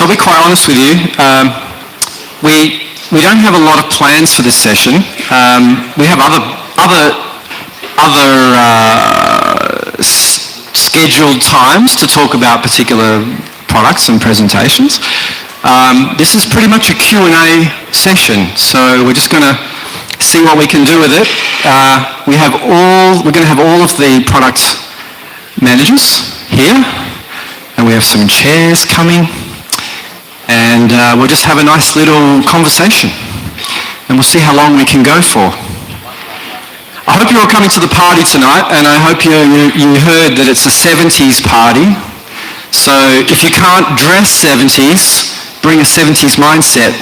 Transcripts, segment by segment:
So I'll be quite honest with you. We don't have a lot of plans for this session. We have other scheduled times to talk about particular products and presentations. This is pretty much a Q&A session, so we're just going to see what we can do with it. We're going to have all of the product managers here, and we have some chairs coming, and we'll just have a nice little conversation, and we'll see how long we can go for. I hope you're all coming to the party tonight, and I hope you heard that it's a 70s party. So if you can't dress 70s, bring a 70s mindset.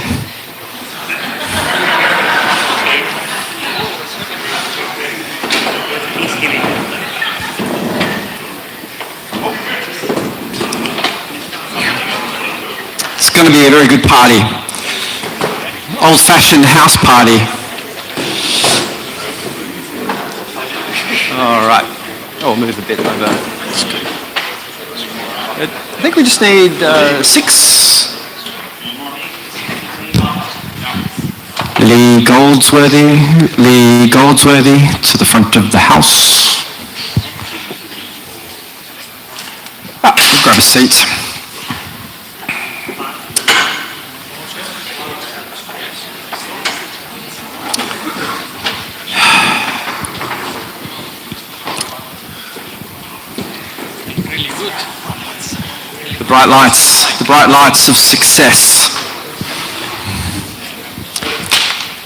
It's going to be a very good party. Old-fashioned house party. All right. Oh, move a bit over. I think we just need 6. Lee Goldsworthy to the front of the house. We'll grab a seat. The bright lights of success.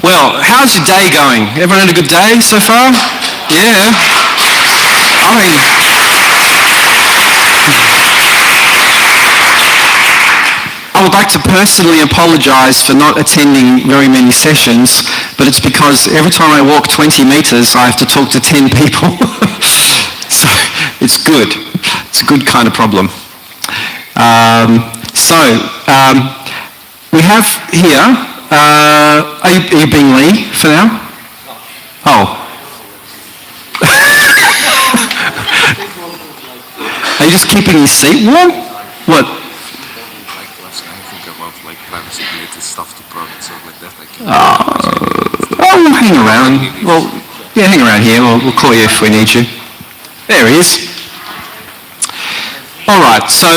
Well, how's your day going? Everyone had a good day so far? Yeah. I would like to personally apologize for not attending very many sessions, but it's because every time I walk 20 meters, I have to talk to 10 people. So it's good. It's a good kind of problem. We have here, are you being Lee for now? Oh. Are you just keeping your seat warm? What? Oh, hang around. Well, yeah, hang around here. We'll call you if we need you. There he is. All right, so,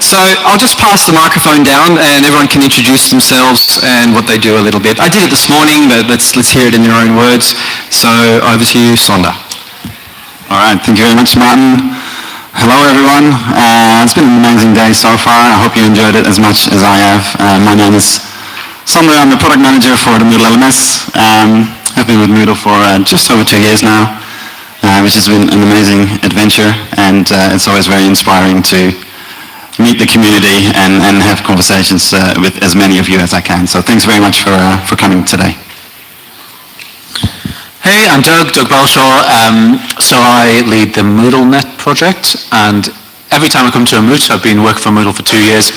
So I'll just pass the microphone down and everyone can introduce themselves and what they do a little bit. I did it this morning, but let's hear it in their own words. So over to you, Sonda. All right, thank you very much, Martin. Hello, everyone. It's been an amazing day so far. I hope you enjoyed it as much as I have. My name is Sonda. I'm the product manager for the Moodle LMS. I've been with Moodle for just over 2 years now, which has been an amazing adventure, and it's always very inspiring to meet the community and have conversations with as many of you as I can. So thanks very much for coming today. Hey, I'm Doug Belshaw. So I lead the MoodleNet project, and every time I come to a Moot, I've been working for Moodle for 2 years,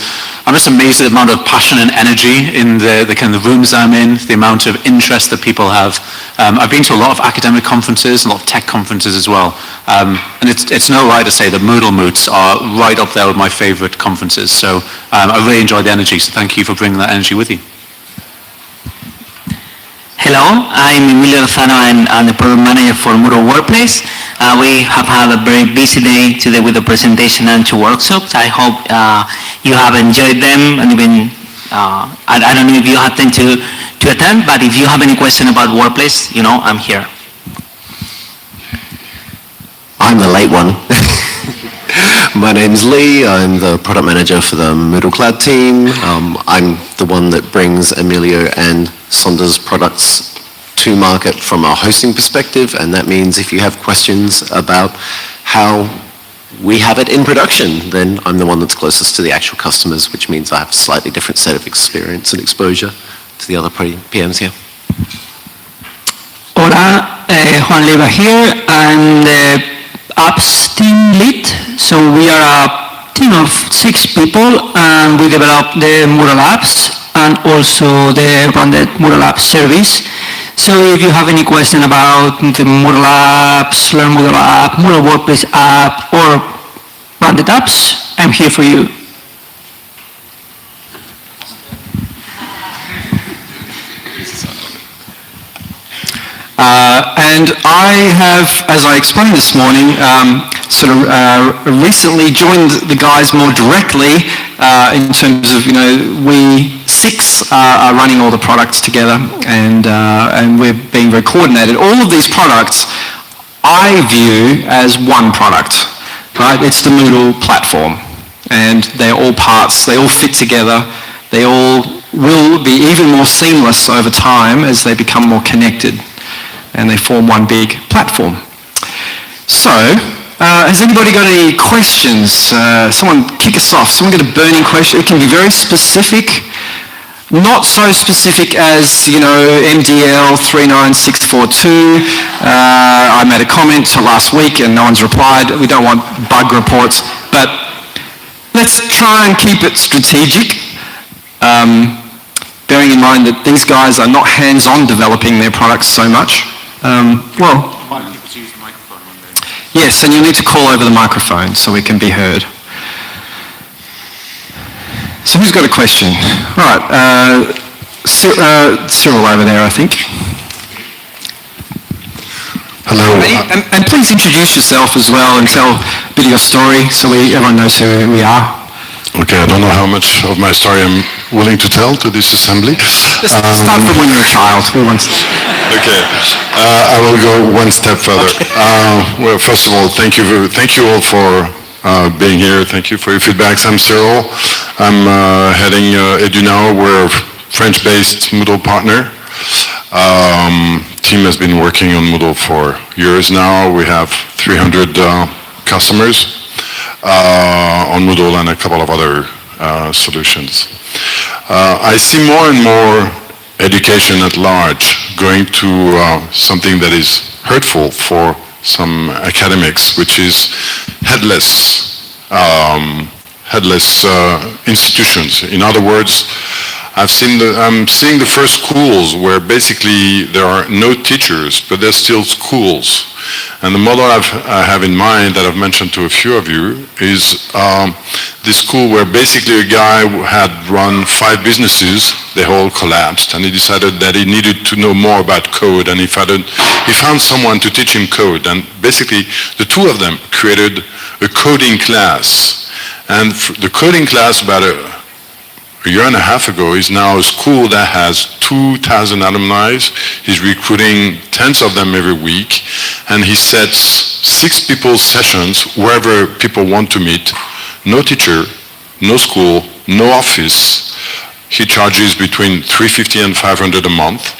I'm just amazed at the amount of passion and energy in the kind of rooms I'm in, the amount of interest that people have. I've been to a lot of academic conferences, a lot of tech conferences as well. And it's no lie to say that MoodleMoots are right up there with my favorite conferences. So I really enjoy the energy, so thank you for bringing that energy with you. Hello, I'm Emilio Lozano and I'm the product manager for Moodle Workplace. We have had a very busy day today with the presentation and 2 workshops. I hope you have enjoyed them, and even I don't know if you had time to attend, but if you have any question about Workplace, you know, I'm here. I'm the late one. My name's Lee. I'm the product manager for the Moodle Cloud team. I'm the one that brings Emilio and Sonda's products to market from a hosting perspective, and that means if you have questions about how we have it in production, then I'm the one that's closest to the actual customers, which means I have a slightly different set of experience and exposure to the other PMs here. Hola, Juan Leiva here. I'm the apps team lead. So we are a team of 6 people, and we develop the Moodle apps and also the branded Moodle app service. So if you have any question about the Moodle apps, Learn Moodle app, Moodle Workplace app, or branded apps, I'm here for you. And I have, as I explained this morning, recently joined the guys more directly in terms of, we six are running all the products together, and we're being very coordinated. All of these products I view as one product, right? It's the Moodle platform, and they're all parts, they all fit together, they all will be even more seamless over time as they become more connected, and they form one big platform. So, has anybody got any questions? Someone kick us off. Someone got a burning question? It can be very specific, not so specific as, MDL 39642. I made a comment last week and no one's replied. We don't want bug reports, but let's try and keep it strategic. Bearing in mind that these guys are not hands-on developing their products so much. Yes, and you need to call over the microphone so we can be heard. So who's got a question? All right, Cyril over there, I think. Hello. And please introduce yourself as well and tell a bit of your story so everyone knows who we are. Okay, I don't know how much of my story I'm willing to tell to this assembly. Let's start from when you were a child. Okay, I will go one step further. Well, first of all, thank you all for being here. Thank you for your feedbacks. I'm Cyril. I'm heading EduNow. We're a French-based Moodle partner. Team has been working on Moodle for years now. We have 300 customers on Moodle and a couple of other solutions. I see more and more education at large going to something that is hurtful for some academics, which is headless institutions. In other words, I'm seeing the first schools where basically there are no teachers, but there's still schools. And the model I have in mind that I've mentioned to a few of you is this school where basically a guy had run 5 businesses, they all collapsed, and he decided that he needed to know more about code, and he found someone to teach him code, and basically the two of them created a coding class. And the coding class about a year and a half ago is now a school that has 2,000 alumni. He's recruiting tens of them every week, and he sets 6 people's sessions wherever people want to meet. No teacher, no school, no office. He charges between $350 and $500 a month.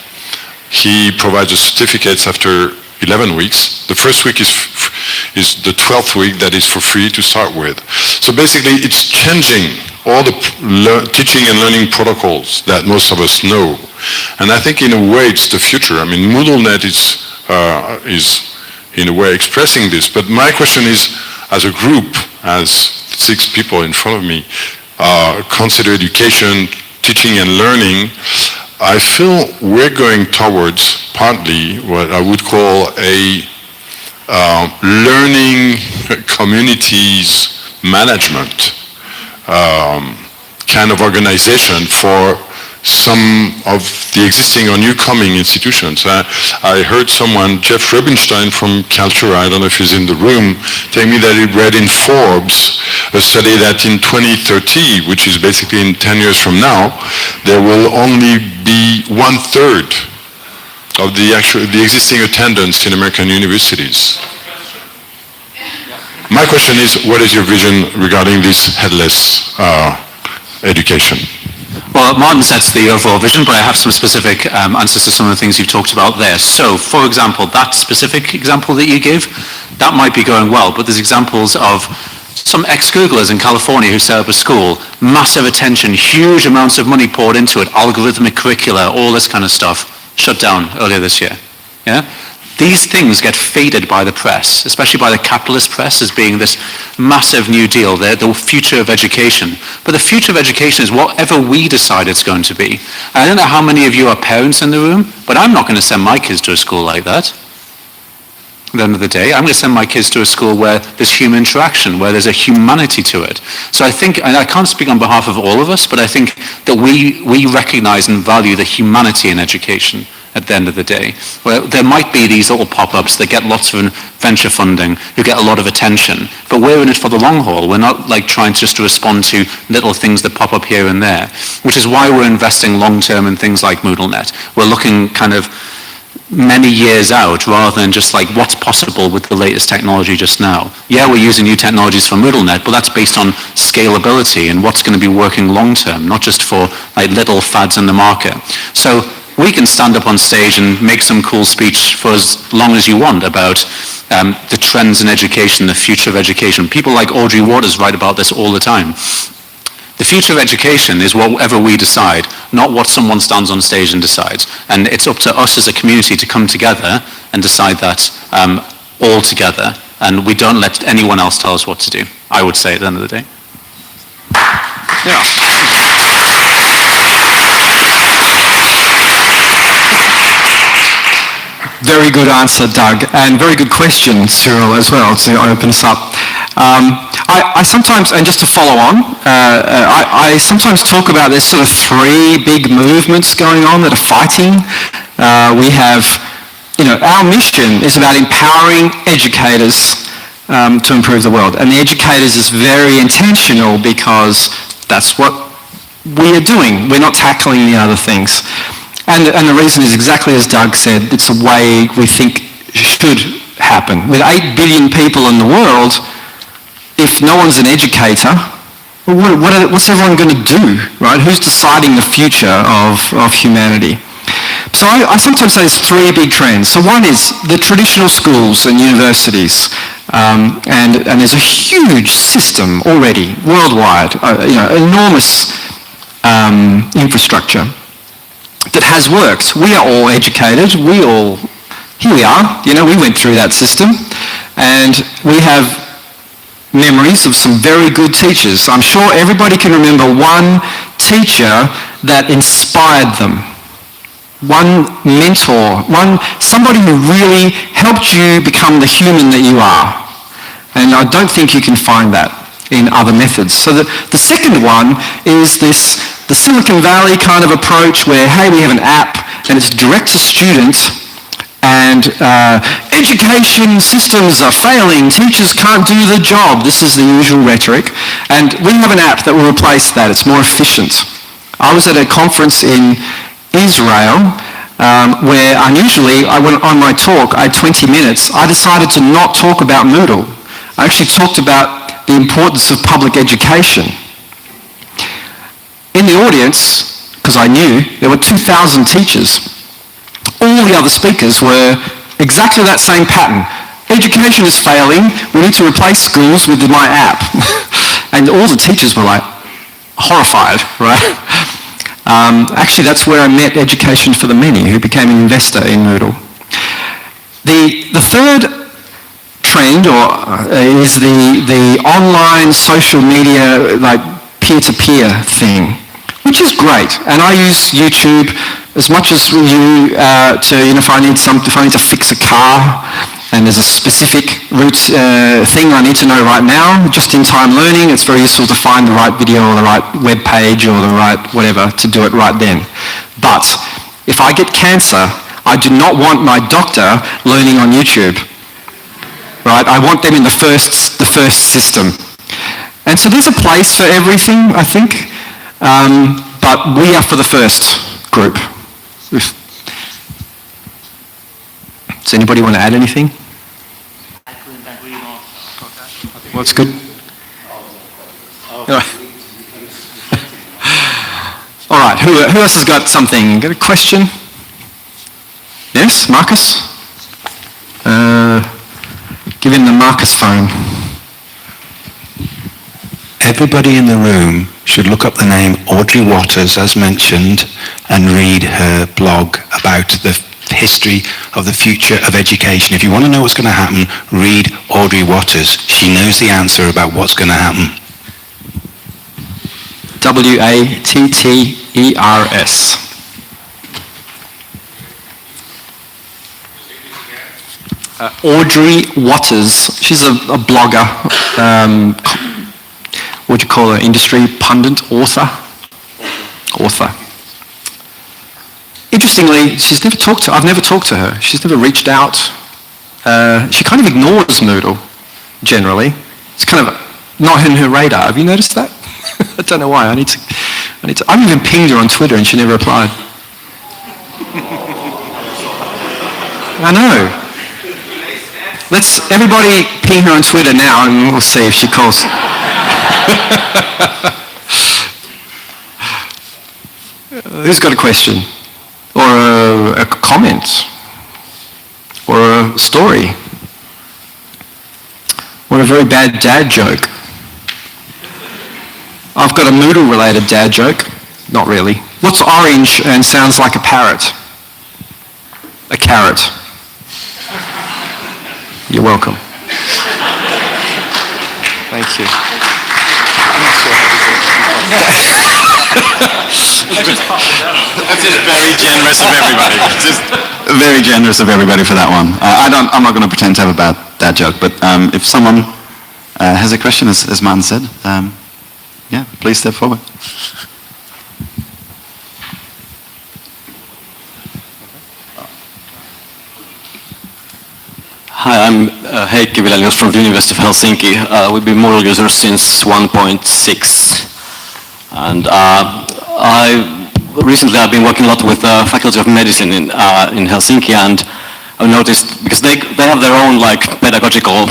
He provides the certificates after 11 weeks. The first week is the 12th week that is for free to start with. So basically, it's changing all the teaching and learning protocols that most of us know. And I think in a way it's the future. I mean, MoodleNet is in a way expressing this. But my question is, as a group, as 6 people in front of me, consider education, teaching and learning, I feel we're going towards partly what I would call a learning communities management kind of organization for some of the existing or newcoming institutions. I heard someone, Jeff Rubinstein from Kaltura, I don't know if he's in the room, telling me that he read in Forbes a study that in 2030, which is basically in 10 years from now, there will only be 1/3 of the existing attendance in American universities. My question is, what is your vision regarding this headless education? Well, Martin sets the overall vision, but I have some specific answers to some of the things you've talked about there. So, for example, that specific example that you gave, that might be going well, but there's examples of some ex-Googlers in California who set up a school, massive attention, huge amounts of money poured into it, algorithmic curricula, all this kind of stuff, shut down earlier this year. Yeah? these things get faded by the press, especially by the capitalist press, as being this massive new deal, the future of education. But the future of education is whatever we decide it's going to be. And I don't know how many of you are parents in the room, but I'm not going to send my kids to a school like that. At the end of the day, I'm going to send my kids to a school where there's human interaction, where there's a humanity to it. So I think, and I can't speak on behalf of all of us, but I think that we recognize and value the humanity in education at the end of the day. Where there might be these little pop-ups that get lots of venture funding, who get a lot of attention, but we're in it for the long haul. We're not like trying just to respond to little things that pop up here and there, which is why we're investing long-term in things like MoodleNet. We're looking kind of many years out rather than just like what's possible with the latest technology just now. Yeah, we're using new technologies for MoodleNet, but that's based on scalability and what's going to be working long term, not just for like little fads in the market. So we can stand up on stage and make some cool speech for as long as you want about the trends in education, the future of education. People like Audrey Waters write about this all the time. The future of education is whatever we decide, not what someone stands on stage and decides. And it's up to us as a community to come together and decide that all together. And we don't let anyone else tell us what to do, I would say at the end of the day. Yeah. Very good answer, Doug, and very good question, Cyril, as well, to open us up. I sometimes, and just to follow on, I sometimes talk about there's sort of three big movements going on that are fighting. We have, our mission is about empowering educators to improve the world. And the educators is very intentional because that's what we are doing. We're not tackling the other things. And the reason is exactly as Doug said, it's a way we think should happen. With 8 billion people in the world, if no one's an educator, what's everyone going to do, right? Who's deciding the future of humanity? So I sometimes say there's three big trends. So one is the traditional schools and universities, and there's a huge system already worldwide, enormous infrastructure that has worked. We are all educated. Here we are. We went through that system, and we have memories of some very good teachers. I'm sure everybody can remember one teacher that inspired them. One mentor, somebody who really helped you become the human that you are. And I don't think you can find that in other methods. So the second one is the Silicon Valley kind of approach where, hey, we have an app and it's direct to student, and education systems are failing, teachers can't do the job. This is the usual rhetoric. And we have an app that will replace that. It's more efficient. I was at a conference in Israel where unusually, on my talk, I had 20 minutes. I decided to not talk about Moodle. I actually talked about the importance of public education. In the audience, because I knew, there were 2,000 teachers. All the other speakers were exactly that same pattern. Education is failing, we need to replace schools with my app. And all the teachers were like horrified, right? Actually, that's where I met Education for the Many, who became an investor in Moodle. The third trend is the online social media, like peer-to-peer thing, which is great. And I use YouTube as much as you if I need to fix a car and there's a specific route thing I need to know right now, just-in-time learning, it's very useful to find the right video or the right web page or the right whatever to do it right then. But if I get cancer, I do not want my doctor learning on YouTube. Right? I want them in the first system. And so there's a place for everything, I think, but we are for the first group. Does anybody want to add anything? I couldn't agree more. Well, it's good. All right, who else has got something? Got a question? Yes, Marcus? Give him the Marcus phone. Everybody in the room should look up the name Audrey Waters, as mentioned, and read her blog about the history of the future of education. If you want to know what's going to happen, read Audrey Waters. She knows the answer about what's going to happen. Watters. Audrey Waters. She's a blogger. What do you call her? Industry pundit, author. Interestingly, I've never talked to her. She's never reached out. She kind of ignores Moodle, generally. It's kind of not in her radar. Have you noticed that? I don't know why. I need to. I've even pinged her on Twitter and she never replied. I know. Let's everybody ping her on Twitter now and we'll see if she calls. Who's got a question? Or a comment? Or a story? Or a very bad dad joke? I've got a Moodle-related dad joke. Not really. What's orange and sounds like a parrot? A carrot. You're welcome. Thank you. That's just very generous of everybody. Just very generous of everybody for that one. I'm not going to pretend to have a bad dad joke, but if someone has a question, as Martin said, yeah, please step forward. Hi, I'm Heikki Vilelius from the University of Helsinki. We've been Moodle users since 1.6. And recently I've been working a lot with the Faculty of Medicine in Helsinki, and I've noticed, because they have their own pedagogical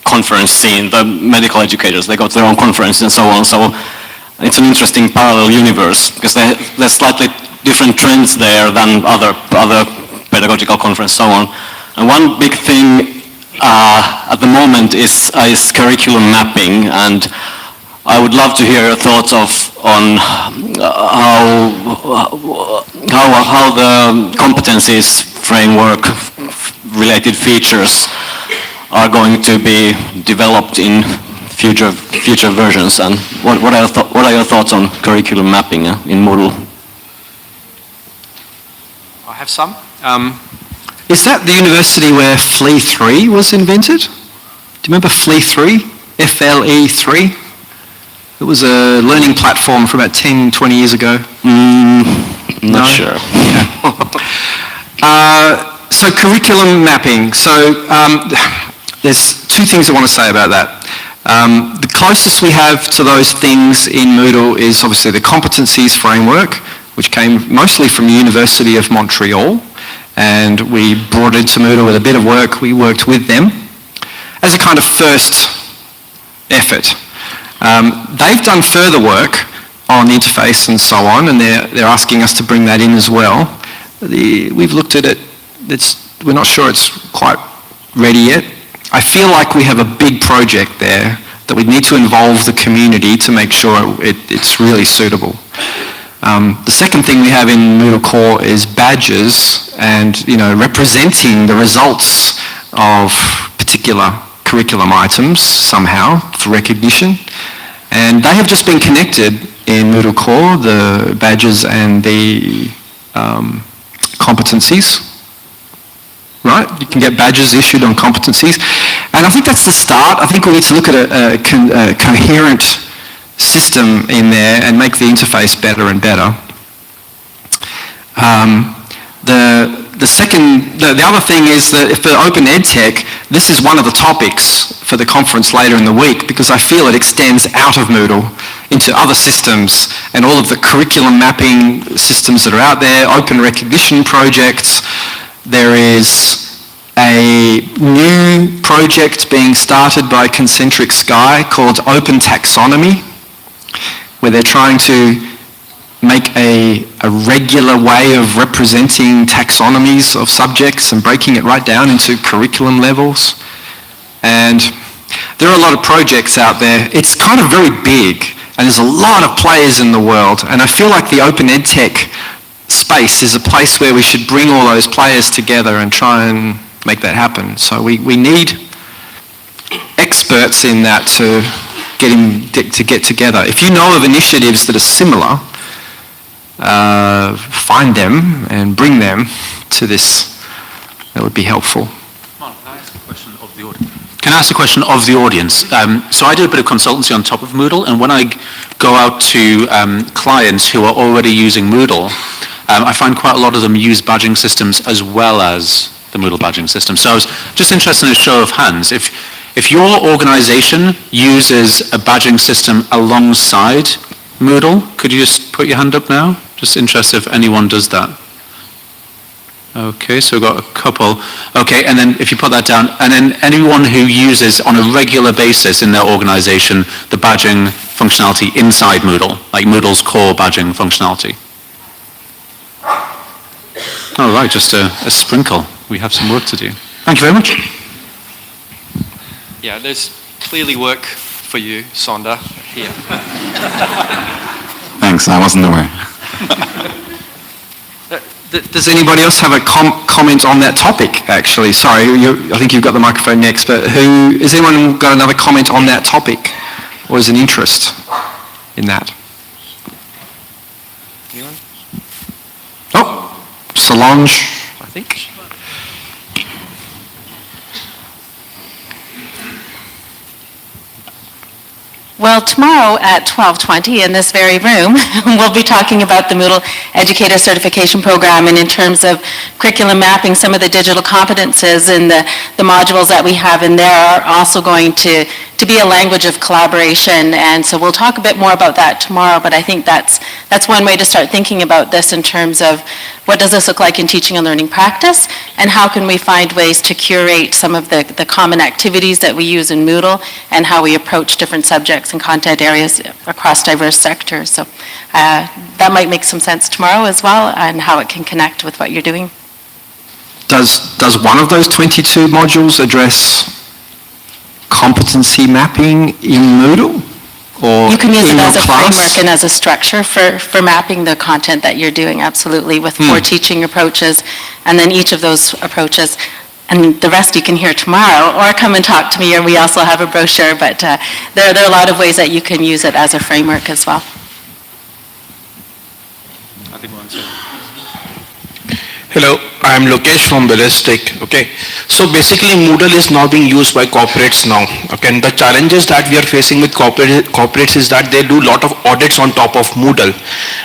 conference scene, the medical educators, they go to their own conference and so on. So it's an interesting parallel universe, because there's slightly different trends there than other pedagogical conferences, so on. And one big thing at the moment is curriculum mapping, and I would love to hear your thoughts on how the competencies framework related features are going to be developed in future versions, and what are your thoughts on curriculum mapping in Moodle? I have some. Is that the university where FLE 3 was invented? Do you remember FLE 3? FLE 3? It was a learning platform from about 10, 20 years ago. Not sure. So curriculum mapping. So there's two things I want to say about that. The closest we have to those things in Moodle is obviously the competencies framework, which came mostly from the University of Montreal, and we brought it to Moodle with a bit of work. We worked with them as a kind of first effort. They've done further work on the interface and so on, and they're asking us to bring that in as well. We've looked at it. We're not sure it's quite ready yet. I feel like we have a big project there that we need to involve the community to make sure it's really suitable. The second thing we have in Moodle Core is badges and representing the results of particular curriculum items somehow for recognition. And they have just been connected in Moodle Core, the badges and the competencies. Right? You can get badges issued on competencies. And I think that's the start. I think we need to look at a coherent system in there and make the interface better and better. The other thing is that for Open EdTech, this is one of the topics for the conference later in the week, because I feel it extends out of Moodle into other systems and all of the curriculum mapping systems that are out there, open recognition projects. There is a new project being started by Concentric Sky called Open Taxonomy, where they're trying to make a regular way of representing taxonomies of subjects and breaking it right down into curriculum levels. And there are a lot of projects out there. It's kind of very big, and there's a lot of players in the world, and I feel like the Open EdTech space is a place where we should bring all those players together and try and make that happen. So we need experts in that to get together. If you know of initiatives that are similar, find them and bring them to this. That would be helpful. Can I ask a question of the audience? So I do a bit of consultancy on top of Moodle, and when I go out to clients who are already using Moodle, I find quite a lot of them use badging systems as well as the Moodle badging system. So I was just interested in a show of hands. If your organization uses a badging system alongside Moodle, could you just put your hand up now? Just interested if anyone does that. Okay, so we've got a couple. Okay, and then if you put that down, and then anyone who uses on a regular basis in their organization the badging functionality inside Moodle, like Moodle's core badging functionality. All right, just a sprinkle. We have some work to do. Thank you very much. Yeah, there's clearly work for you, Sonda, here. Thanks, I wasn't aware. Does anybody else have a comment on that topic, actually? Sorry, I think you've got the microphone next, but has anyone got another comment on that topic? Or is an interest in that? Anyone? Oh, Solange, I think. Well, tomorrow at 12:20 in this very room, we'll be talking about the Moodle Educator Certification Program, and in terms of curriculum mapping, some of the digital competences and the modules that we have in there are also going to be a language of collaboration, and so we'll talk a bit more about that tomorrow, but I think that's one way to start thinking about this in terms of what does this look like in teaching and learning practice, and how can we find ways to curate some of the common activities that we use in Moodle, and how we approach different subjects and content areas across diverse sectors. So that might make some sense tomorrow as well, and how it can connect with what you're doing. Does one of those 22 modules address competency mapping in Moodle? Or you can use it as a class? framework and as a structure for mapping the content that you're doing, absolutely, with 4 teaching approaches, and then each of those approaches, and the rest you can hear tomorrow, or come and talk to me, or we also have a brochure, but there are a lot of ways that you can use it as a framework as well. Hello, I am Lokesh from Ballistic. Okay, so basically Moodle is now being used by corporates now. Okay, and the challenges that we are facing with corporates is that they do a lot of audits on top of Moodle,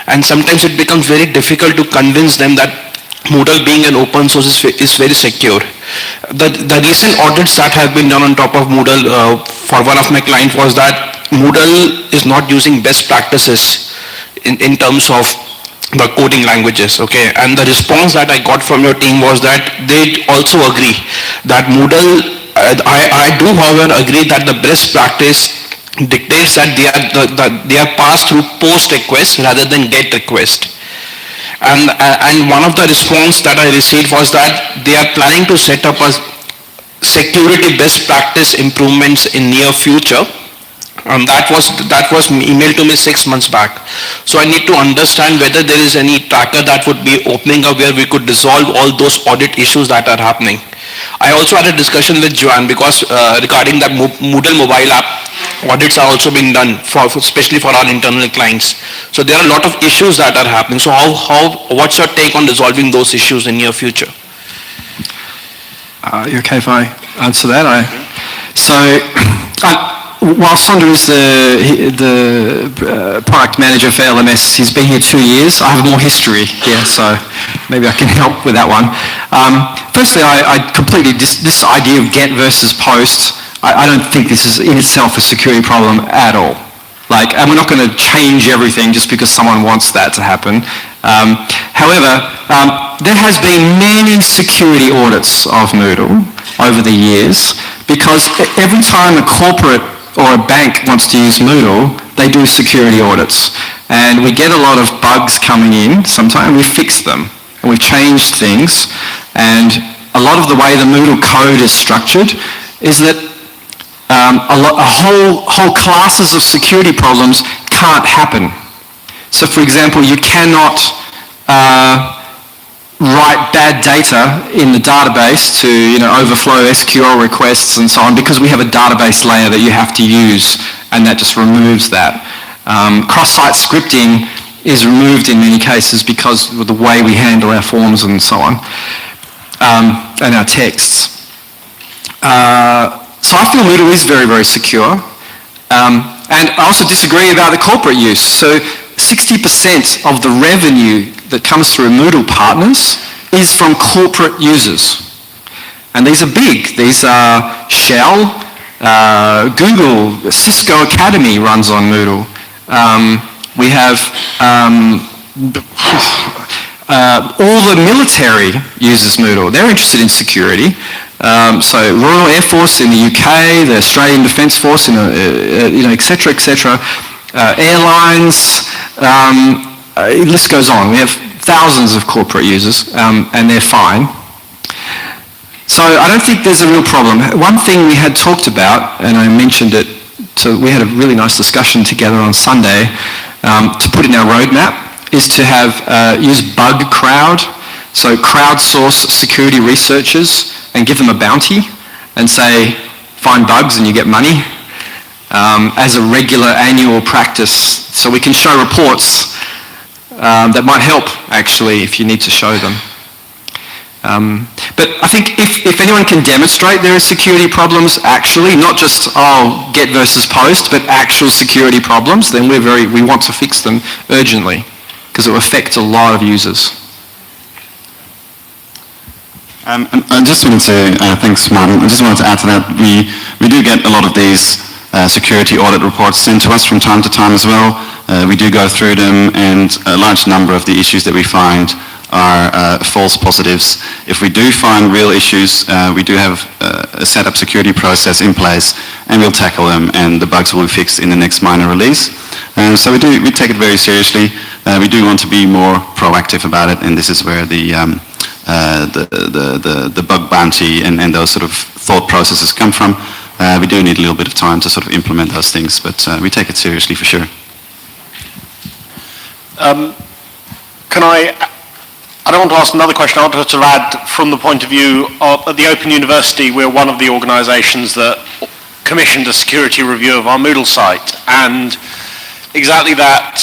and sometimes it becomes very difficult to convince them that Moodle being an open source is very secure. The recent audits that have been done on top of Moodle for one of my clients was that Moodle is not using best practices in terms of the coding languages, okay, and the response that I got from your team was that they also agree that Moodle, I do however agree that the best practice dictates that they are passed through post request rather than get request. And one of the response that I received was that they are planning to set up a security best practice improvements in near future. That was emailed to me 6 months back. So I need to understand whether there is any tracker that would be opening up where we could resolve all those audit issues that are happening. I also had a discussion with Joanne because regarding that Moodle mobile app, audits are also being done especially for our internal clients. So there are a lot of issues that are happening. So what's your take on resolving those issues in near future? You okay if I answer that? While Sonda is the product manager for LMS, he's been here 2 years. I have more history here, so maybe I can help with that one. Firstly, I completely, this idea of get versus post, I don't think this is in itself a security problem at all. And we're not going to change everything just because someone wants that to happen. However, there has been many security audits of Moodle over the years because every time a corporate or a bank wants to use Moodle, they do security audits. And we get a lot of bugs coming in. Sometimes we fix them. And we've changed things. And a lot of the way the Moodle code is structured is that whole classes of security problems can't happen. So for example, you cannot write bad data in the database to overflow SQL requests and so on, because we have a database layer that you have to use, and that just removes that. Cross-site scripting is removed in many cases because of the way we handle our forms and so on, and our texts. So I feel Moodle is very, very secure. And I also disagree about the corporate use. So 60% of the revenue that comes through Moodle partners is from corporate users. And these are big. These are Shell, Google, Cisco Academy runs on Moodle. We have all the military uses Moodle. They're interested in security. So Royal Air Force in the UK, the Australian Defence Force, et cetera, et cetera. Airlines, the list goes on. We have thousands of corporate users, and they're fine. So I don't think there's a real problem. One thing we had talked about, and I mentioned it, we had a really nice discussion together on Sunday, to put in our roadmap, is to have use bug crowd, so crowdsource security researchers and give them a bounty and say, find bugs and you get money, as a regular annual practice, so we can show reports that might help, actually, if you need to show them. But I think if anyone can demonstrate there are security problems, actually, not just, get versus post, but actual security problems, then we want to fix them urgently, because it will affect a lot of users. I just wanted to, thanks Martin, I just wanted to add to that, we do get a lot of these security audit reports sent to us from time to time as well. We do go through them, and a large number of the issues that we find are false positives. If we do find real issues, we do have a set-up security process in place, and we'll tackle them, and the bugs will be fixed in the next minor release. So we take it very seriously. We do want to be more proactive about it, and this is where the bug bounty and those sort of thought processes come from. We do need a little bit of time to sort of implement those things, but we take it seriously for sure. I don't want to ask another question. I want to add, from the point of view of at the Open University, we're one of the organisations that commissioned a security review of our Moodle site, and exactly that.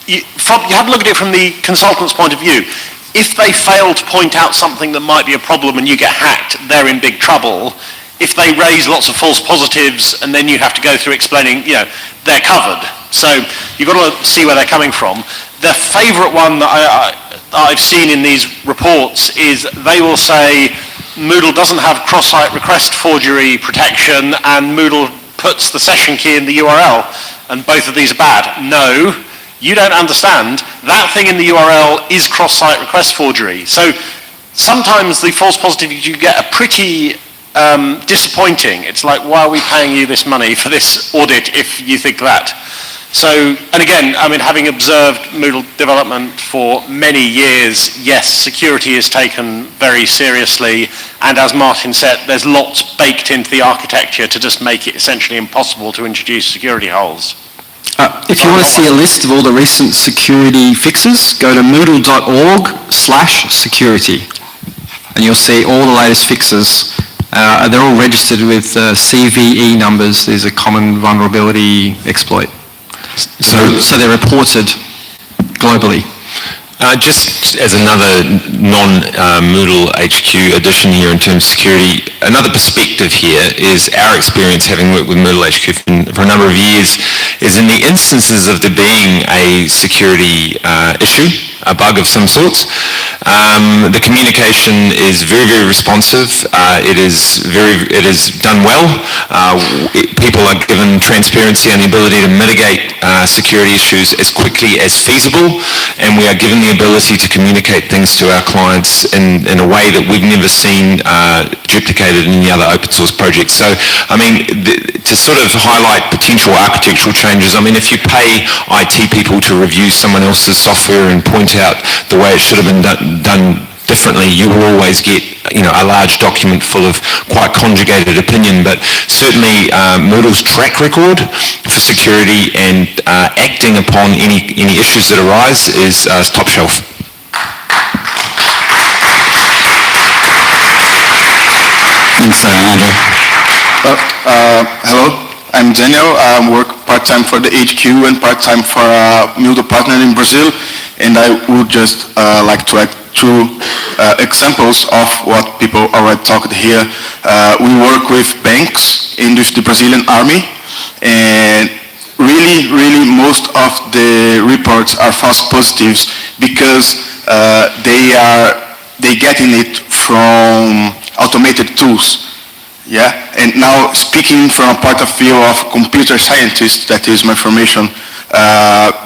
You have to look at it from the consultant's point of view. If they fail to point out something that might be a problem and you get hacked, they're in big trouble. If they raise lots of false positives and then you have to go through explaining, they're covered. So you've got to see where they're coming from. The favourite one that I've seen in these reports is they will say Moodle doesn't have cross-site request forgery protection and Moodle puts the session key in the URL, and both of these are bad. No. You don't understand. That thing in the URL is cross-site request forgery. So sometimes the false positives you get are pretty disappointing. It's like, why are we paying you this money for this audit if you think that? So, and again, having observed Moodle development for many years, yes, security is taken very seriously, and as Martin said, there's lots baked into the architecture to just make it essentially impossible to introduce security holes. If you want to see a list of all the recent security fixes, go to moodle.org/security, and you'll see all the latest fixes. They're all registered with CVE numbers. These are common vulnerability exploit. So they're reported globally. Just as another non-Moodle HQ addition here in terms of security, another perspective here is our experience having worked with Moodle HQ for a number of years is in the instances of there being a security issue, a bug of some sorts, the communication is very, very responsive. It is done well. People are given transparency and the ability to mitigate security issues as quickly as feasible, and we are given the ability to communicate things to our clients in a way that we've never seen duplicated in any other open source project. So, to sort of highlight potential architectural changes, if you pay IT people to review someone else's software and point out the way it should have been done differently, you will always get a large document full of quite conjugated opinion, but certainly Moodle's track record for security and acting upon any issues that arise is top shelf. Thanks, Andrew. Hello, I'm Daniel. I work part-time for the HQ and part-time for Moodle partner in Brazil, and I would just like to add two examples of what people already talked here. We work with banks and with the Brazilian army, and really most of the reports are false positives because they getting it from automated tools. Yeah, and now speaking from a point of view of computer scientist, that is my formation,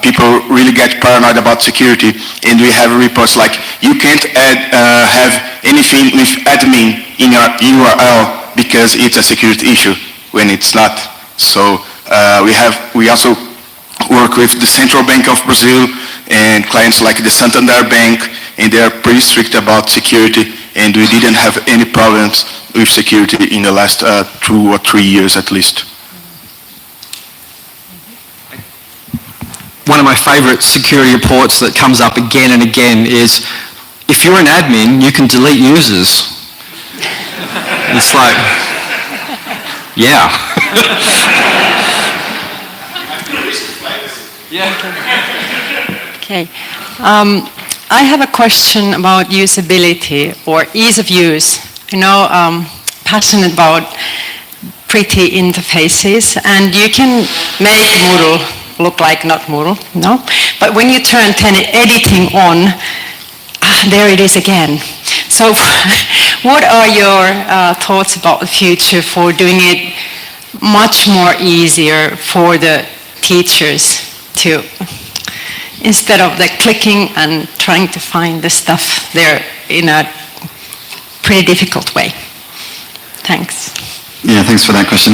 people really get paranoid about security, and we have reports like you can't have anything with admin in your URL because it's a security issue when it's not. So we also work with the Central Bank of Brazil and clients like the Santander Bank, and they are pretty strict about security, and we didn't have any problems with security in the last 2 or 3 years at least. One of my favorite security reports that comes up again and again is, if you're an admin, you can delete users. It's like, yeah. Okay. I have a question about usability or ease of use. I know I'm passionate about pretty interfaces, and you can make Moodle look like not Moodle, no? But when you turn editing on, there it is again. So what are your thoughts about the future for doing it much more easier for the teachers to, instead of the clicking and trying to find the stuff there in a pretty difficult way? Thanks. Yeah, thanks for that question.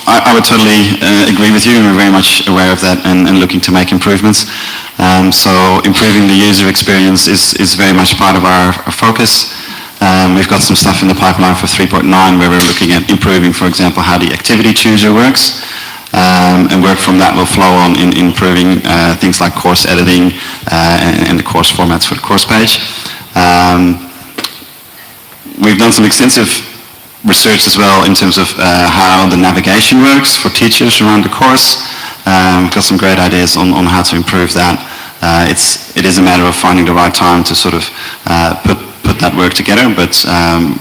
I would totally agree with you, and we're very much aware of that and looking to make improvements. So improving the user experience is very much part of our focus. We've got some stuff in the pipeline for 3.9 where we're looking at improving, for example, how the activity chooser works. And work from that will flow on in improving things like course editing and the course formats for the course page. We've done some extensive research as well in terms of how the navigation works for teachers around the course. We've got some great ideas on how to improve that. It is a matter of finding the right time to sort of put that work together, but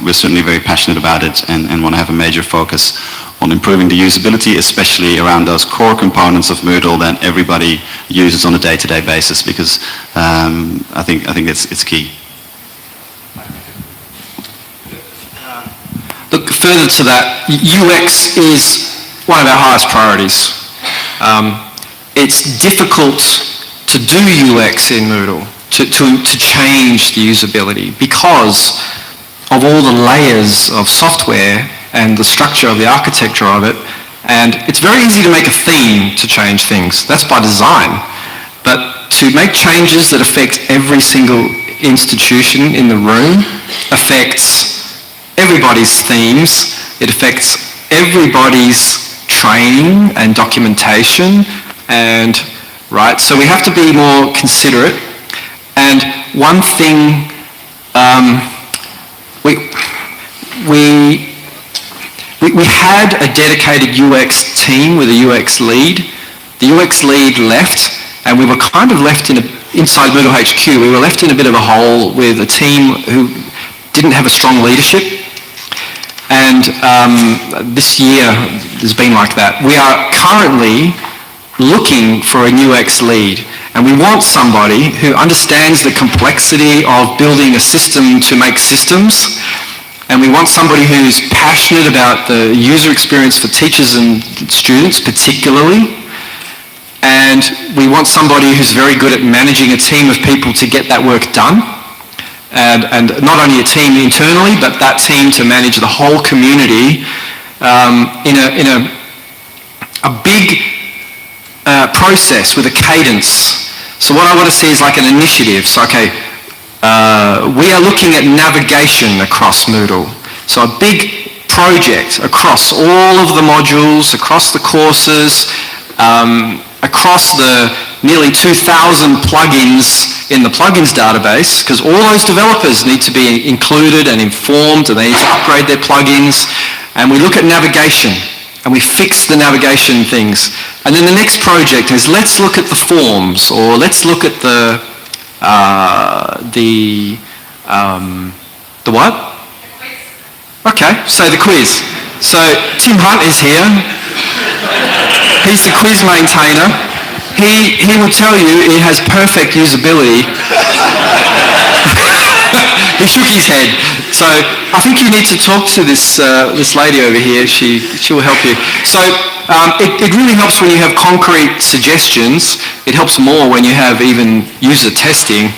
we're certainly very passionate about it and want to have a major focus on improving the usability, especially around those core components of Moodle that everybody uses on a day-to-day basis, because I think it's key. Look, further to that, UX is one of our highest priorities. It's difficult to do UX in Moodle, to change the usability, because of all the layers of software and the structure of the architecture of it. And it's very easy to make a theme to change things. That's by design. But to make changes that affect every single institution in the room affects everybody's themes. It affects everybody's training and documentation, and right. So we have to be more considerate. And one thing we had a dedicated UX team with a UX lead. The UX lead left, and we were kind of left inside Moodle HQ. We were left in a bit of a hole with a team who didn't have a strong leadership. And this year has been like that. We are currently looking for a UX lead, and we want somebody who understands the complexity of building a system to make systems. And we want somebody who's passionate about the user experience for teachers and students particularly. And we want somebody who's very good at managing a team of people to get that work done. And not only a team internally, but that team to manage the whole community in a big process with a cadence. So what I want to see is like an initiative. So, okay, we are looking at navigation across Moodle. So a big project across all of the modules, across the courses, across the nearly 2,000 plugins in the plugins database, because all those developers need to be included and informed, and they need to upgrade their plugins. And we look at navigation, and we fix the navigation things. And then the next project is, let's look at the forms, or let's look at the what? Okay, so the quiz. So Tim Hunt is here. He's the quiz maintainer. He will tell you it has perfect usability. He shook his head. So I think you need to talk to this lady over here. She will help you. So it really helps when you have concrete suggestions. It helps more when you have even user testing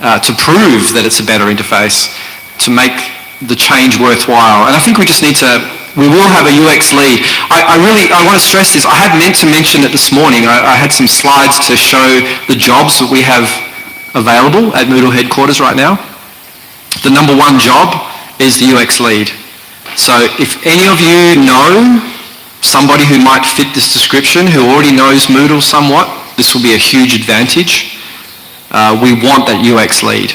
to prove that it's a better interface, to make the change worthwhile. And I think we just need to, we will have a UX lead. I want to stress this. I had meant to mention it this morning. I had some slides to show the jobs that we have available at Moodle headquarters right now. The number one job is the UX lead. So if any of you know somebody who might fit this description, who already knows Moodle somewhat, this will be a huge advantage. We want that UX lead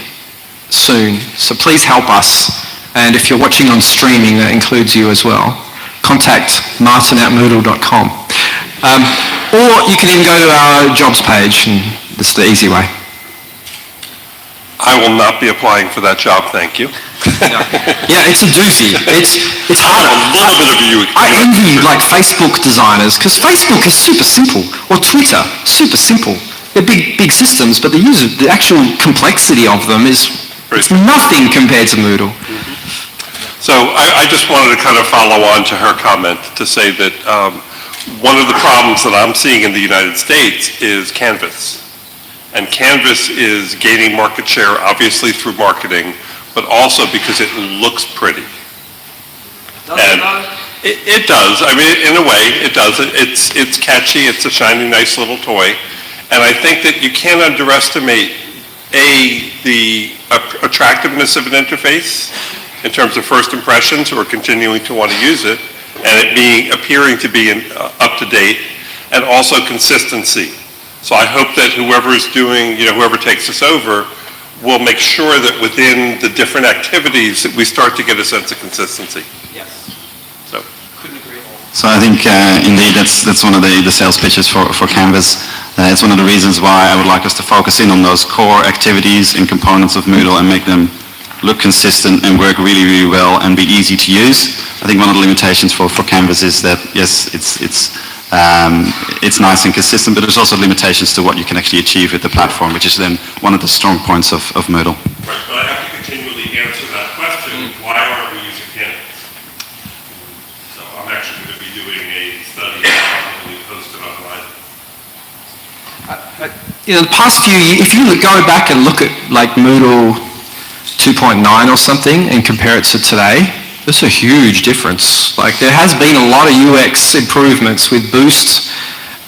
soon. So please help us. And if you're watching on streaming, that includes you as well. Contact martin@moodle.com. Or you can even go to our jobs page, and this is the easy way. I will not be applying for that job, thank you. Yeah, it's a doozy. It's harder. A little bit of you. I envy like Facebook designers, because Facebook is super simple, or Twitter, super simple. They're big systems, but the actual complexity of them is it's nothing compared to Moodle. So I just wanted to kind of follow on to her comment to say that one of the problems that I'm seeing in the United States is Canvas. And Canvas is gaining market share, obviously through marketing, but also because it looks pretty. It does. I mean, in a way, it does. It's catchy. It's a shiny, nice little toy. And I think that you can't underestimate, the attractiveness of an interface in terms of first impressions who are continuing to want to use it, and it appearing to be up to date, and also consistency. So I hope that whoever is doing, whoever takes this over, will make sure that within the different activities that we start to get a sense of consistency. Yes. So. So I think indeed that's one of the sales pitches for Canvas. It's one of the reasons why I would like us to focus in on those core activities and components of Moodle and make them look consistent and work really, really well and be easy to use. I think one of the limitations for Canvas is that, yes, it's nice and consistent, but there's also limitations to what you can actually achieve with the platform, which is then one of the strong points of Moodle. Right, but I have to continually answer that question, why aren't we using Canvas? So I'm actually going to be doing a study and probably post it online. The past few years, if you go back and look at like Moodle 2.9 or something and compare it to today, there's a huge difference. Like there has been a lot of UX improvements with Boost.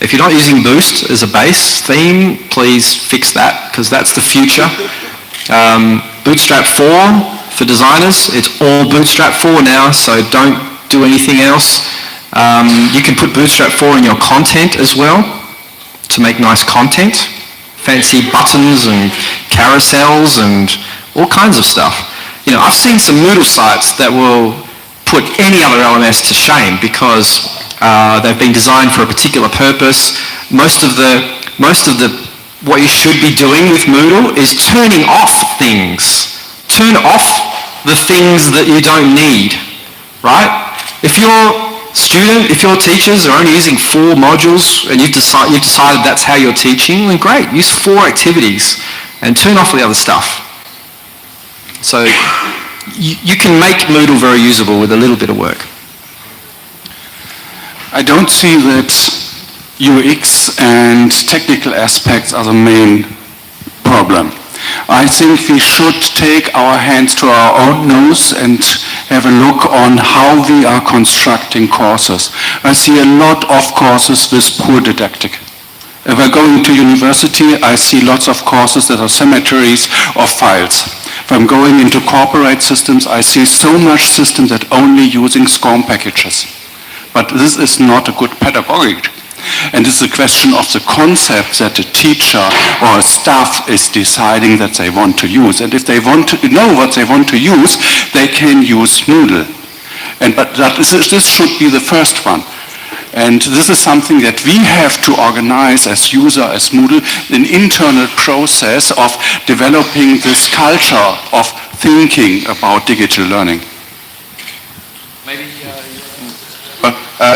If you're not using Boost as a base theme, please fix that, because that's the future. Bootstrap 4 for designers, it's all Bootstrap 4 now, so don't do anything else. You can put Bootstrap 4 in your content as well to make nice content. Fancy buttons and carousels and all kinds of stuff. I've seen some Moodle sites that will put any other LMS to shame because they've been designed for a particular purpose. Most of what you should be doing with Moodle is turning off things. Turn off the things that you don't need, right? If your teachers are only using 4 modules and you've decided that's how you're teaching, then great, use 4 activities and turn off the other stuff. So you can make Moodle very usable with a little bit of work. I don't see that UX and technical aspects are the main problem. I think we should take our hands to our own nose and have a look on how we are constructing courses. I see a lot of courses with poor didactic. If I go into university, I see lots of courses that are cemeteries of files. If I'm going into corporate systems, I see so much system that only using SCORM packages. But this is not a good pedagogy. And it's a question of the concept that a teacher or a staff is deciding that they want to use. And if they want to know what they want to use, they can use Moodle. But this should be the first one. And this is something that we have to organize as user, as Moodle, an internal process of developing this culture of thinking about digital learning.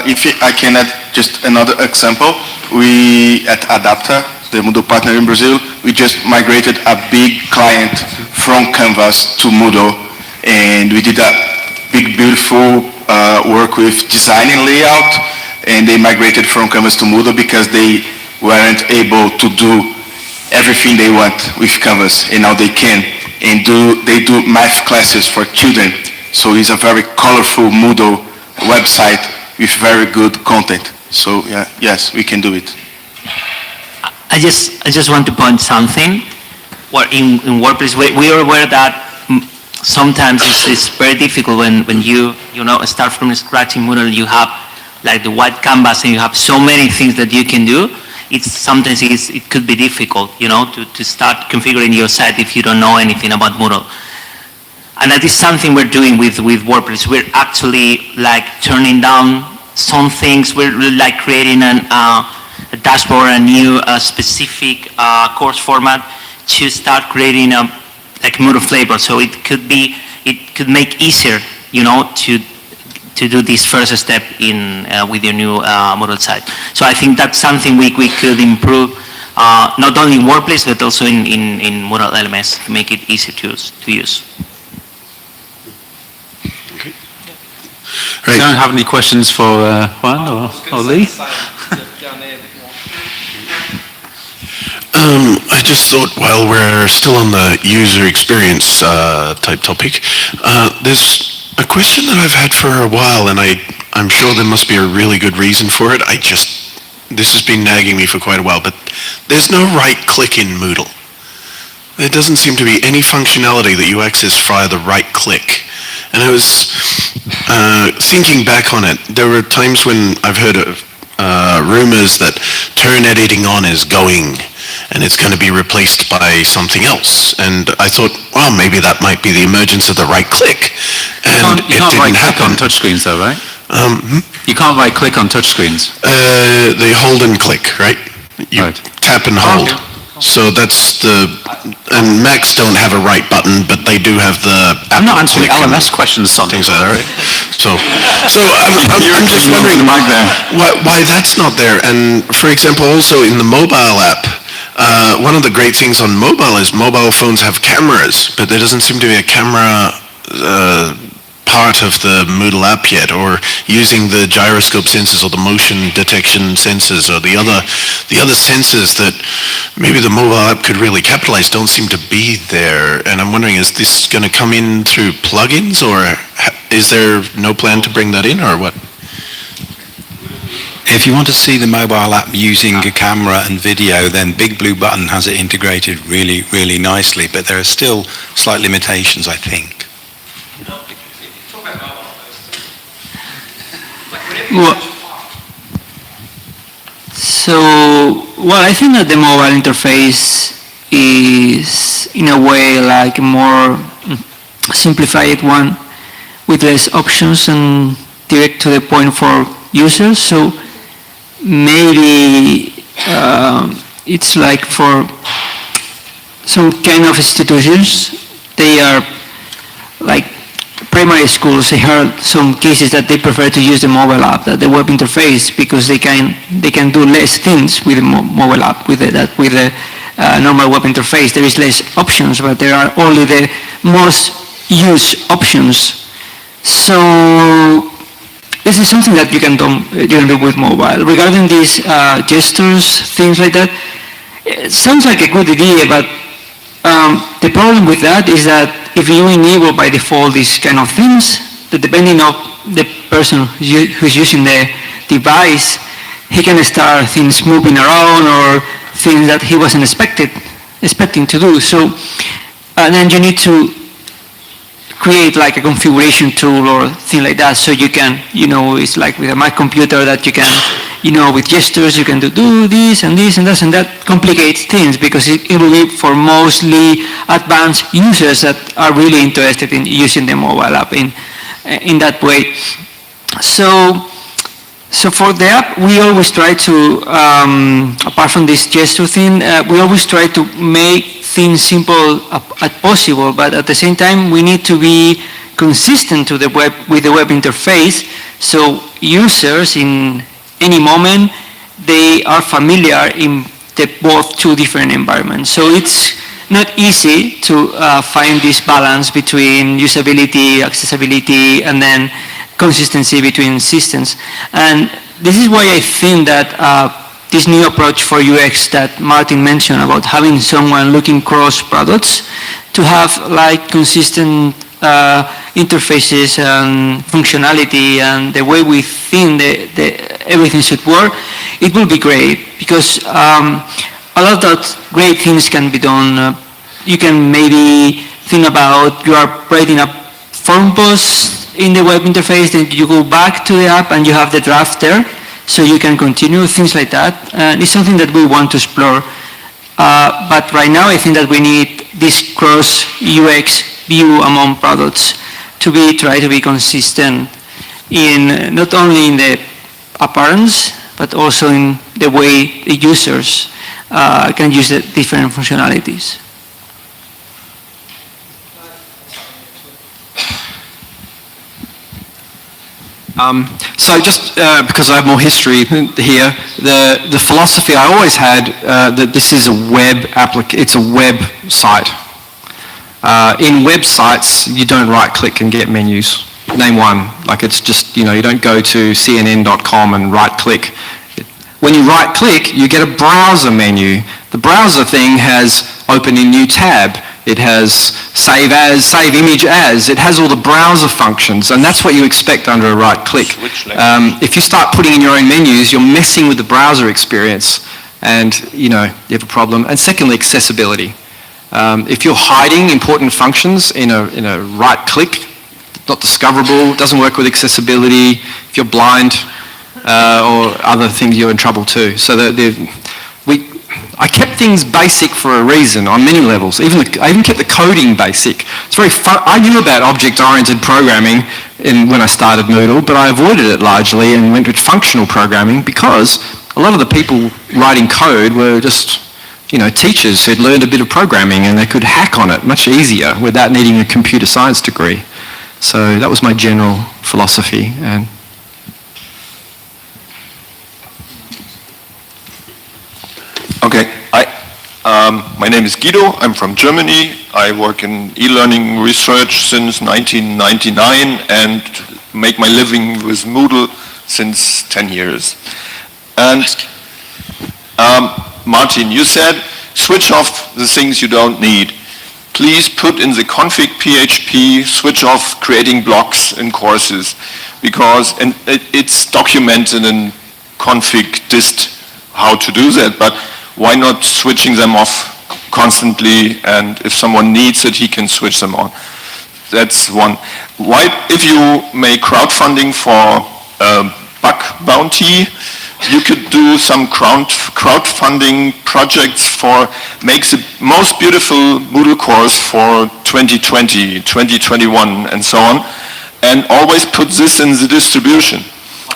If I can add just another example, we at Adapta, the Moodle partner in Brazil, we just migrated a big client from Canvas to Moodle, and we did a big, beautiful work with design and layout, and they migrated from Canvas to Moodle because they weren't able to do everything they want with Canvas, and now they can, and they do math classes for children. So it's a very colorful Moodle website with very good content. So yeah, yes, we can do it. I just want to point something. Where in WordPress, we are aware that sometimes it's very difficult when you start from scratch in Moodle. You have like the white canvas and you have so many things that you can do. Sometimes it could be difficult, to start configuring your site if you don't know anything about Moodle. And that is something we're doing with WordPress. We're actually like turning down some things. We're like creating a dashboard, a new specific course format to start creating a like Moodle flavor. So it could make easier, to do this first step in with your new Moodle site. So I think that's something we could improve, not only in WordPress but also in Moodle LMS to make it easier to use. Right. Don't have any questions for Juan or Lee? I just thought while we're still on the user experience type topic, there's a question that I've had for a while, and I'm sure there must be a really good reason for it. This has been nagging me for quite a while, but there's no right click in Moodle. There doesn't seem to be any functionality that you access via the right click. And I was thinking back on it. There were times when I've heard of rumors that turn editing on is going and it's going to be replaced by something else. And I thought, well, maybe that might be the emergence of the right click. And you can't right click on touchscreens though, right? You can't right click on touchscreens. They hold and click, right? You tap and hold. Okay. So that's and Macs don't have a right button, but they do have the... I'm not answering LMS questions, son. Things like that, right? So I'm just wondering why that's not there. And for example, also in the mobile app, one of the great things on mobile is mobile phones have cameras, but there doesn't seem to be a camera part of the Moodle app yet, or using the gyroscope sensors or the motion detection sensors or the other sensors that maybe the mobile app could really capitalize don't seem to be there. And I'm wondering, is this going to come in through plugins, or is there no plan to bring that in, or what? If you want to see the mobile app using a camera and video, then Big Blue Button has it integrated really, really nicely, but there are still slight limitations, I think. I think that the mobile interface is in a way like a more simplified one with less options and direct to the point for users. So maybe it's like for some kind of institutions, they are like primary schools. I heard some cases that they prefer to use the mobile app, the web interface, because they can do less things with the mobile app. With the normal web interface, there is less options, but there are only the most used options. So this is something that you can do with mobile. Regarding these gestures, things like that, it sounds like a good idea, but the problem with that is that if you enable by default these kind of things, that depending on the person who's using the device he can start things moving around or things that he wasn't expecting to do. So then you need to create like a configuration tool or thing like that, so you can, it's like with a Mac computer that you can, with gestures you can do this and this and that, and that complicates things because it will be for mostly advanced users that are really interested in using the mobile app in that way. So for the app, we always try to, apart from this gesture thing, we always try to make things simple as possible, but at the same time, we need to be consistent to the web with the web interface, so users in any moment, they are familiar in both two different environments. So it's not easy to find this balance between usability, accessibility, and then consistency between systems. And this is why I think that this new approach for UX that Martin mentioned about having someone looking cross products to have like consistent interfaces and functionality and the way we think everything should work, it will be great because a lot of great things can be done. You can maybe think about you are writing a form post in the web interface, then you go back to the app and you have the draft there, so you can continue, things like that. And it's something that we want to explore. But right now I think that we need this cross UX view among products to try to be consistent in not only in the appearance, but also in the way the users can use the different functionalities. So just because I have more history here, the philosophy I always had that this is a it's a website. In websites, you don't right-click and get menus. Name one. Like it's just, you don't go to CNN.com and right-click. When you right-click, you get a browser menu. The browser thing has open in new tab. It has save as, save image as. It has all the browser functions, and that's what you expect under a right-click. If you start putting in your own menus, you're messing with the browser experience, and you have a problem. And secondly, accessibility. If you're hiding important functions in a right-click, not discoverable, doesn't work with accessibility. If you're blind or other things, you're in trouble too. So I kept things basic for a reason on many levels. I even kept the coding basic. It's very fun. I knew about object-oriented programming when I started Moodle, but I avoided it largely and went with functional programming because a lot of the people writing code were just teachers who'd learned a bit of programming and they could hack on it much easier without needing a computer science degree. So that was my general philosophy. And okay, my name is Guido. I'm from Germany. I work in e-learning research since 1999 and make my living with Moodle since 10 years. And Martin, you said switch off the things you don't need. Please put in the config PHP, switch off creating blocks in courses, because it's documented in config dist how to do that, but why not switching them off constantly, and if someone needs it, he can switch them on. That's one. Why, if you make crowdfunding for bug bounty, you could do some crowdfunding projects for make the most beautiful Moodle course for 2020, 2021, and so on, and always put this in the distribution.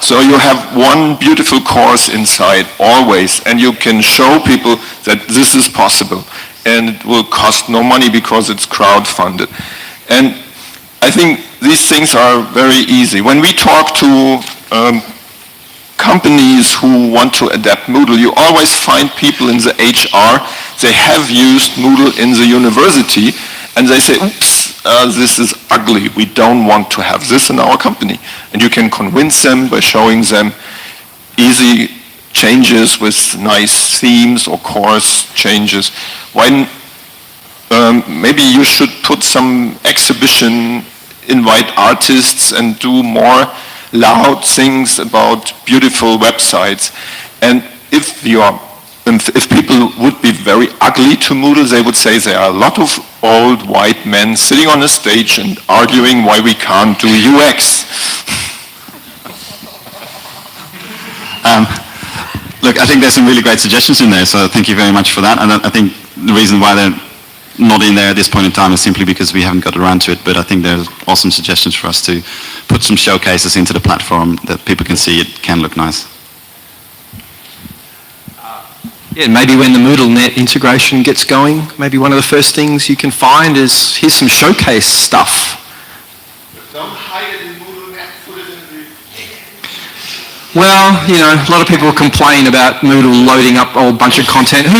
So you have one beautiful course inside, always, and you can show people that this is possible, and it will cost no money because it's crowdfunded. And I think these things are very easy. When we talk to companies who want to adapt Moodle, you always find people in the HR, they have used Moodle in the university, and they say, oops, this is ugly, we don't want to have this in our company. And you can convince them by showing them easy changes with nice themes or course changes. Maybe you should put some exhibition, invite artists and do more loud things about beautiful websites. And if people would be very ugly to Moodle, they would say there are a lot of old white men sitting on a stage and arguing why we can't do UX. Look, I think there's some really great suggestions in there, so thank you very much for that. And I think the reason why they're not in there at this point in time is simply because we haven't got around to it, but I think there's awesome suggestions for us to put some showcases into the platform that people can see it can look nice. Yeah, maybe when the MoodleNet integration gets going, maybe one of the first things you can find is, here's some showcase stuff. Don't hide it in MoodleNet, put it in the... Well, you know, a lot of people complain about Moodle loading up a whole bunch of content. Who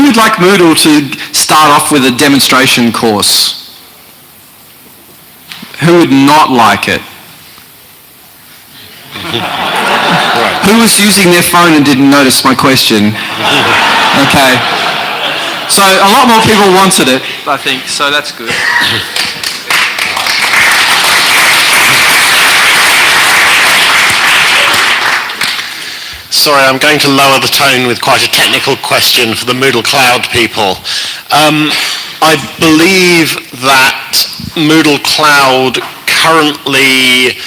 would like Moodle to start off with a demonstration course? Who would not like it? Who was using their phone and didn't notice my question? Okay. So a lot more people wanted it, I think, so that's good. Sorry, I'm going to lower the tone with quite a technical question for the Moodle Cloud people. I believe that Moodle Cloud currently,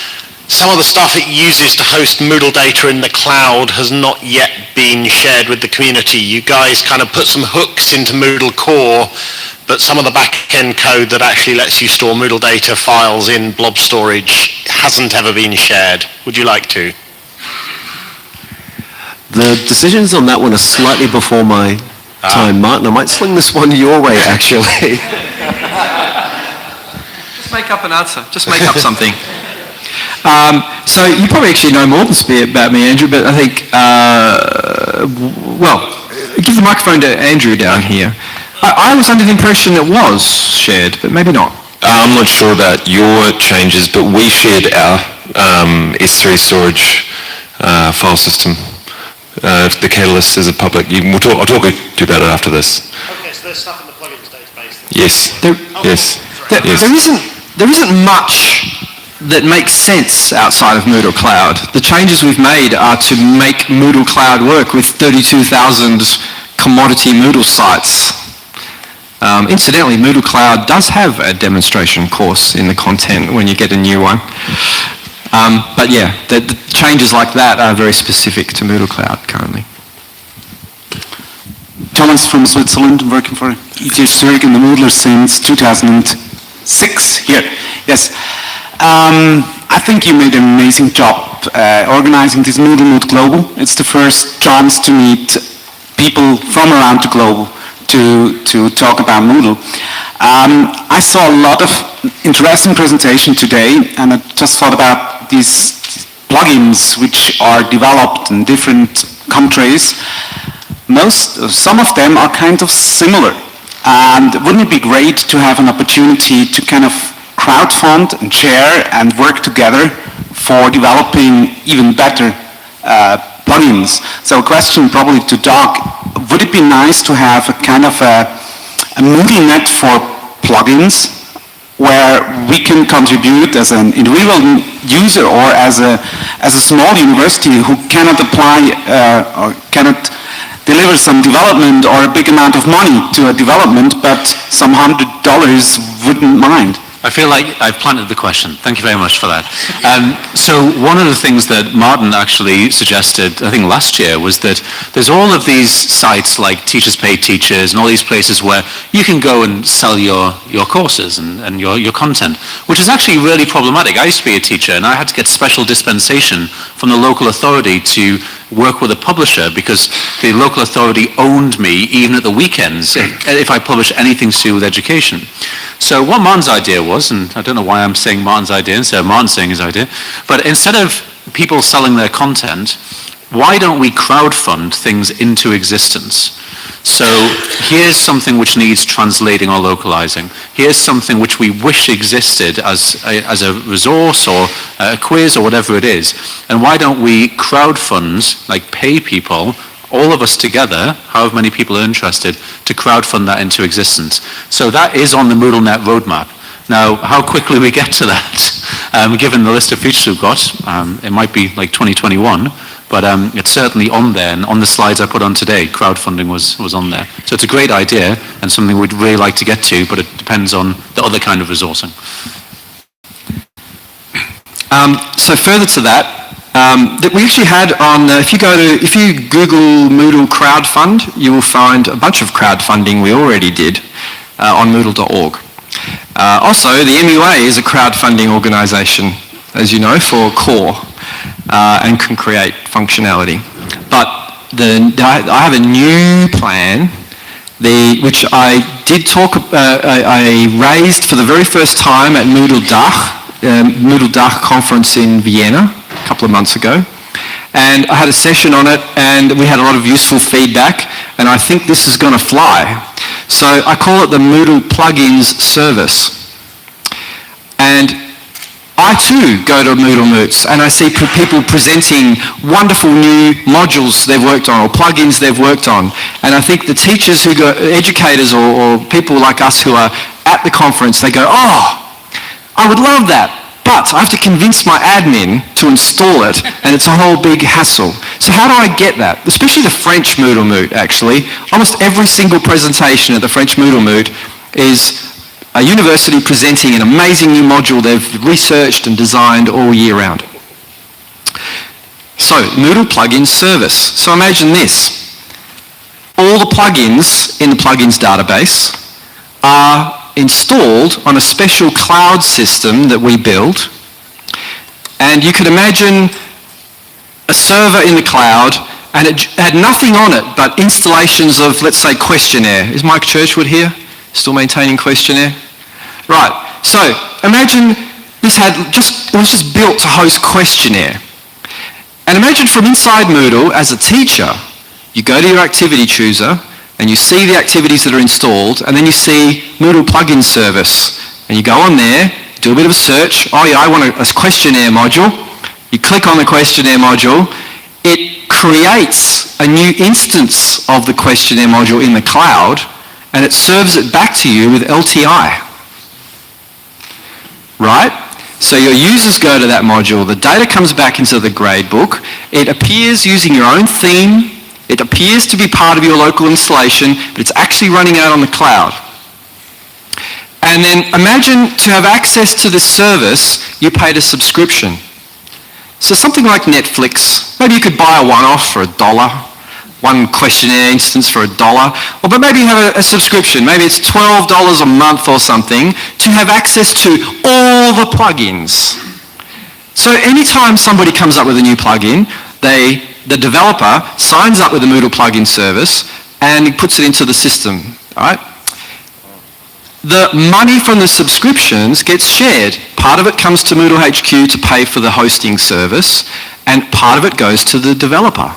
some of the stuff it uses to host Moodle data in the cloud has not yet been shared with the community. You guys kind of put some hooks into Moodle Core, but some of the back-end code that actually lets you store Moodle data files in blob storage hasn't ever been shared. Would you like to? The decisions on that one are slightly before my time, Martin. I might sling this one your way, actually. Just make up an answer. Just make up something. So you probably actually know more about me, Andrew, but I think, well, give the microphone to Andrew down here. I was under the impression it was shared, but maybe not. I'm not sure about your changes, but we shared our S3 storage file system. The Catalyst is a public. I'll talk to you about it after this. Okay, so there's stuff in the plugins database. Yes. There isn't much that makes sense outside of Moodle Cloud. The changes we've made are to make Moodle Cloud work with 32,000 commodity Moodle sites. Incidentally, Moodle Cloud does have a demonstration course in the content when you get a new one. But yeah, the changes like that are very specific to Moodle Cloud currently. Thomas from Switzerland, working for ETH Zurich in the Moodler since 2006 here. Yes. I think you made an amazing job organizing this MoodleMoot Global. It's the first chance to meet people from around the globe to talk about Moodle. I saw a lot of interesting presentation today, and I just thought about these plugins which are developed in different countries. Some of them are kind of similar, and wouldn't it be great to have an opportunity to kind of crowdfund and share and work together for developing even better plugins? So a question probably to Doug, would it be nice to have a kind of a MoodleNet for plugins where we can contribute as an individual user or as a small university who cannot apply or cannot deliver some development or a big amount of money to a development, but some $100 wouldn't mind? I feel like I've planted the question. Thank you very much for that. So one of the things that Martin actually suggested, I think last year, was that there's all of these sites like Teachers Pay Teachers and all these places where you can go and sell your courses and your content, which is actually really problematic. I used to be a teacher and I had to get special dispensation from the local authority to work with a publisher because the local authority owned me even at the weekends if I published anything to do with education. So what Martin's idea was, and I don't know why I'm saying Martin's idea instead of Martin saying his idea, but instead of people selling their content, why don't we crowdfund things into existence? So here's something which needs translating or localizing. Here's something which we wish existed as a resource or a quiz or whatever it is. And why don't we crowdfund, like pay people, all of us together, however many people are interested, to crowdfund that into existence. So that is on the MoodleNet roadmap. Now, how quickly we get to that Given the list of features we've got, it might be like 2021, but it's certainly on there, and on the slides I put on today, crowdfunding was on there. So it's a great idea and something we'd really like to get to, but it depends on the other kind of resourcing. So further to that, that we actually had on, if you Google Moodle crowdfund, you will find a bunch of crowdfunding we already did on Moodle.org. Also, the MUA is a crowdfunding organisation, as you know, for core and can create functionality. But I have a new plan, which I did talk about, I raised for the very first time at Moodle Dach conference in Vienna a couple of months ago. And I had a session on it, and we had a lot of useful feedback, and I think this is going to fly. So I call it the Moodle plugins service. And I too go to MoodleMoots and I see people presenting wonderful new modules they've worked on or plugins they've worked on. And I think the teachers who go, educators or people like us who are at the conference, they go, oh, I would love that. But I have to convince my admin to install it, and it's a whole big hassle. So how do I get that? Especially the French MoodleMoot, actually. Almost every single presentation at the French MoodleMoot is a university presenting an amazing new module they've researched and designed all year round. So, Moodle plugins service. So imagine this. All the plugins in the plugins database are installed on a special cloud system that we build, and you could imagine a server in the cloud, and it had nothing on it but installations of, let's say, Questionnaire. Is Mike Churchwood here? Still maintaining Questionnaire? Right, so imagine it was just built to host Questionnaire. And imagine from inside Moodle, as a teacher, you go to your activity chooser, and you see the activities that are installed, and then you see Moodle plugin service. And you go on there, do a bit of a search. Oh yeah, I want a questionnaire module. You click on the questionnaire module. It creates a new instance of the questionnaire module in the cloud, and it serves it back to you with LTI. Right? So your users go to that module, the data comes back into the gradebook, it appears using your own theme, it appears to be part of your local installation, but it's actually running out on the cloud. And then imagine to have access to this service, you paid a subscription. So something like Netflix, maybe you could buy a one-off for $1, one questionnaire instance for $1, but maybe you have a subscription, maybe it's $12 a month or something, to have access to all the plugins. So anytime somebody comes up with a new plugin, the developer signs up with the Moodle plugin service and he puts it into the system, all right? The money from the subscriptions gets shared. Part of it comes to Moodle HQ to pay for the hosting service, and part of it goes to the developer.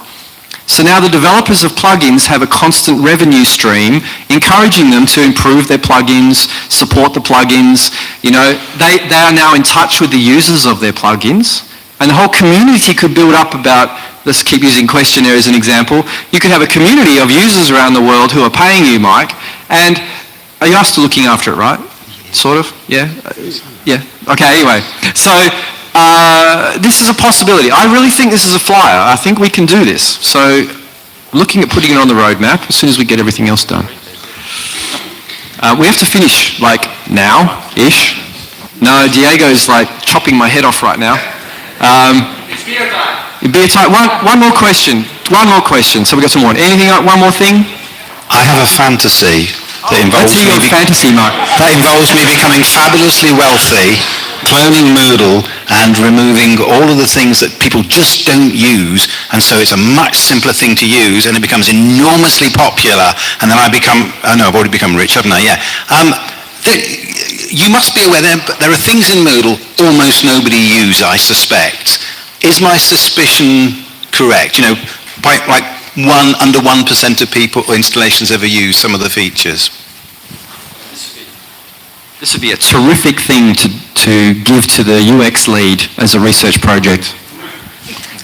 So now the developers of plugins have a constant revenue stream, encouraging them to improve their plugins, support the plugins. You know, they are now in touch with the users of their plugins, and the whole community could build up about, let's keep using Questionnaire as an example. You could have a community of users around the world who are paying you, Mike, and you are still looking after it, right? Sort of? Yeah? Yeah. Okay, anyway. So this is a possibility. I really think this is a flyer. I think we can do this. So looking at putting it on the roadmap as soon as we get everything else done. We have to finish, like, now-ish. No, Diego's, like, chopping my head off right now. It's beer time. Beer time. One more question. One more question. So we got some more. Anything? One more thing? I have a fantasy that involves me. Fantasy, Mark. That involves me becoming fabulously wealthy, cloning Moodle, and removing all of the things that people just don't use, and so it's a much simpler thing to use, and it becomes enormously popular, and then I become, oh no, I've already become rich, haven't I? Yeah. You must be aware there are things in Moodle almost nobody uses, I suspect. Is my suspicion correct? You know, like under 1% of people or installations ever use some of the features. This would be a terrific thing to give to the UX lead as a research project.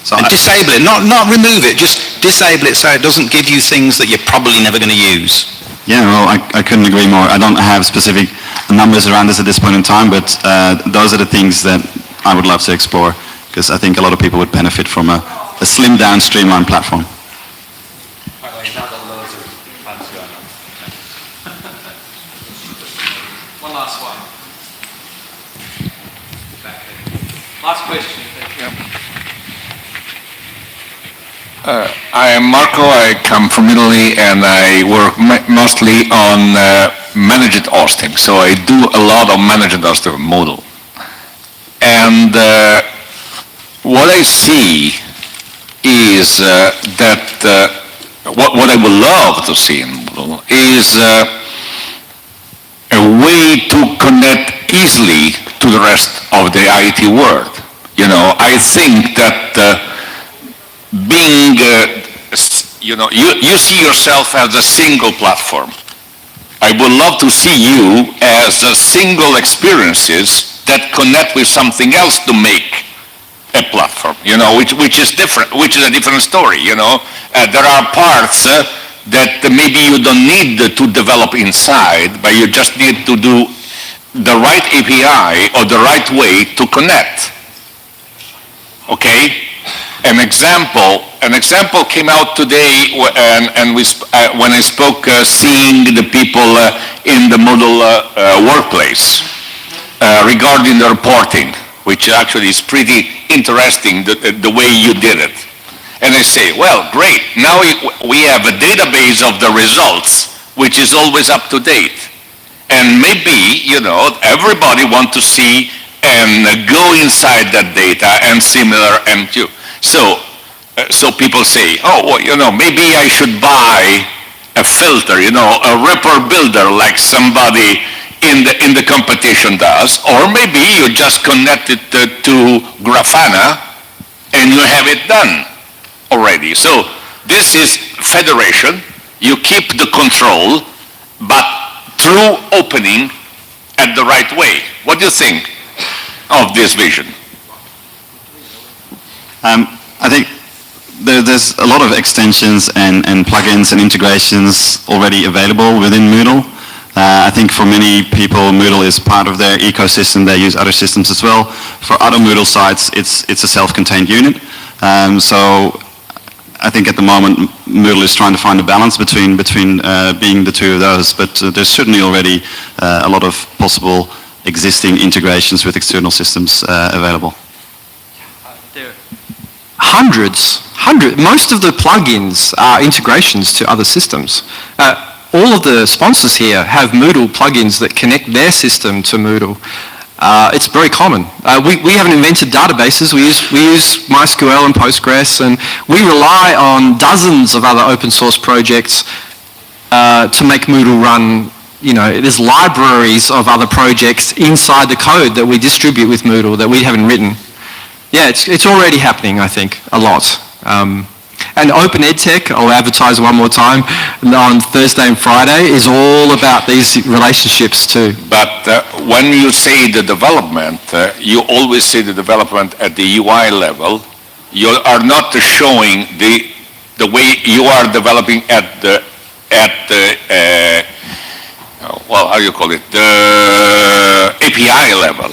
So disable it, not remove it, just disable it so it doesn't give you things that you're probably never going to use. Yeah, well, I couldn't agree more. I don't have specific numbers around this at this point in time, but those are the things that I would love to explore, because I think a lot of people would benefit from a slimmed down, streamlined platform. One last one. Last question. I am Marco, I come from Italy, and I work mostly on managed hosting. So I do a lot of managed hosting on Moodle. And what I see is that what I would love to see in Moodle is a way to connect easily to the rest of the IT world. You know, I think that being, you see yourself as a single platform. I would love to see you as a single experiences that connect with something else to make a platform, you know, which is different, which is a different story, you know. There are parts that maybe you don't need to develop inside, but you just need to do the right API or the right way to connect. Okay? An example came out today, and when I spoke, seeing the people in the Moodle workplace regarding the reporting, which actually is pretty interesting, the way you did it. And I say, well, great. Now we have a database of the results, which is always up to date. And maybe, you know, everybody wants to see and go inside that data and similar and you. So people say, oh, well, you know, maybe I should buy a filter, you know, a report builder like somebody in the competition does, or maybe you just connect it to Grafana and you have it done already. So this is federation. You keep the control, but through opening at the right way. What do you think of this vision? I think there's a lot of extensions and plugins and integrations already available within Moodle. I think for many people, Moodle is part of their ecosystem. They use other systems as well. For other Moodle sites, it's a self-contained unit. So I think at the moment, Moodle is trying to find a balance between being the two of those. But there's certainly already a lot of possible existing integrations with external systems available. Hundreds. Most of the plugins are integrations to other systems. All of the sponsors here have Moodle plugins that connect their system to Moodle. It's very common. We haven't invented databases. We use MySQL and Postgres, and we rely on dozens of other open source projects to make Moodle run. You know, there's libraries of other projects inside the code that we distribute with Moodle that we haven't written. Yeah, it's already happening, I think, a lot. And Open EdTech, I'll advertise one more time, on Thursday and Friday, is all about these relationships too. But when you say the development, you always say the development at the UI level. You are not showing the way you are developing at the well, how do you call it, the API level.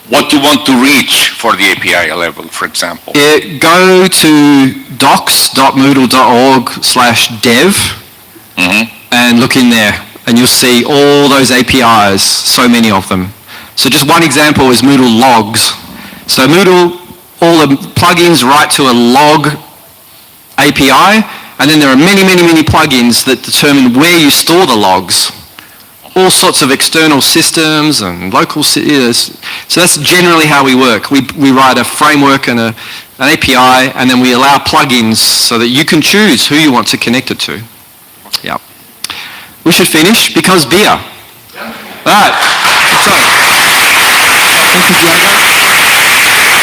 What you want to reach for the API level, for example? Go to docs.moodle.org/dev and look in there, and you'll see all those APIs, so many of them. So just one example is Moodle logs. So Moodle, all the plugins write to a log API, and then there are many, many, many plugins that determine where you store the logs. All sorts of external systems and local systems. So that's generally how we work. We write a framework and an API, and then we allow plugins so that you can choose who you want to connect it to. Yeah. We should finish because beer. All right. So, thank you, Diego.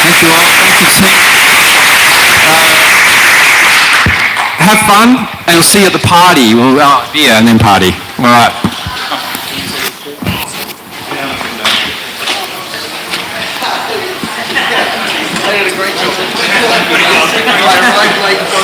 Thank you all. Thank you, team. Have fun, and we'll see you at the party. We'll beer and then party. All right. I did a great job.